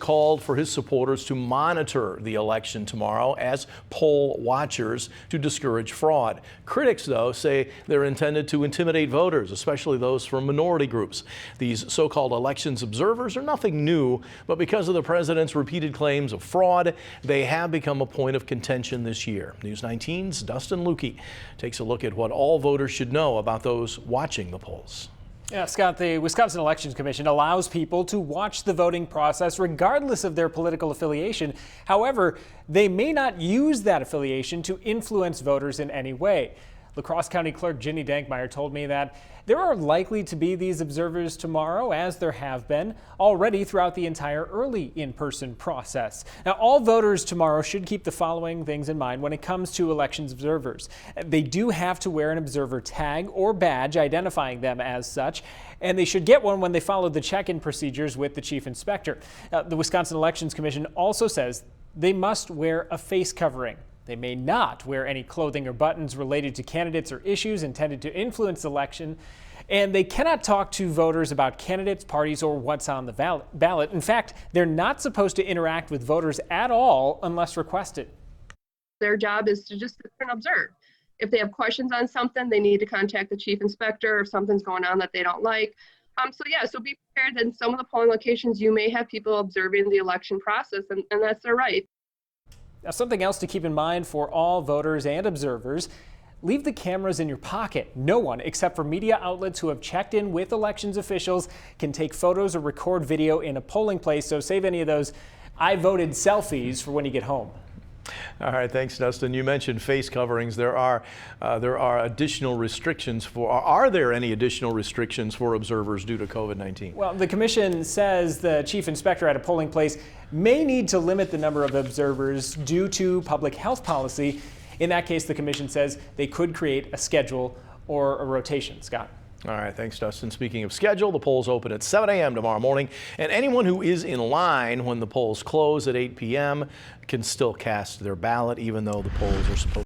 called for his supporters to monitor the election tomorrow as poll watchers to discourage fraud. Critics, though, say they're intended to intimidate voters, especially those from minority groups. These so-called elections observers are nothing new, but because of the president's repeated claims of fraud, they have become a point of contention this year. News 19's Dustin Lukey takes a look at what all voters should know about those watching the polls. Yeah, Scott, the Wisconsin Elections Commission allows people to watch the voting process regardless of their political affiliation. However, they may not use that affiliation to influence voters in any way. The Crosse County Clerk Ginny Dankmeyer told me that there are likely to be these observers tomorrow, as there have been already throughout the entire early in-person process. Now, all voters tomorrow should keep the following things in mind when it comes to elections observers. They do have to wear an observer tag or badge identifying them as such, and they should get one when they follow the check-in procedures with the chief inspector. The Wisconsin Elections Commission also says they must wear a face covering. They may not wear any clothing or buttons related to candidates or issues intended to influence the election, and they cannot talk to voters about candidates, parties, or what's on the ballot. In fact, they're not supposed to interact with voters at all unless requested. Their job is to just sit there and observe. If they have questions on something, they need to contact the chief inspector if something's going on that they don't like. So be prepared that in some of the polling locations, you may have people observing the election process, and that's their right. Now, something else to keep in mind for all voters and observers: leave the cameras in your pocket. No one, except for media outlets who have checked in with elections officials, can take photos or record video in a polling place, so save any of those "I voted" selfies for when you get home. All right, thanks, Dustin. You mentioned face coverings. There are additional restrictions are there any additional restrictions for observers due to COVID-19? Well, the commission says the chief inspector at a polling place may need to limit the number of observers due to public health policy. In that case, the commission says they could create a schedule or a rotation. Scott. All right, thanks, Dustin. Speaking of schedule, the polls open at 7 a.m. tomorrow morning, and anyone who is in line when the polls close at 8 p.m. can still cast their ballot, even though the polls are supposed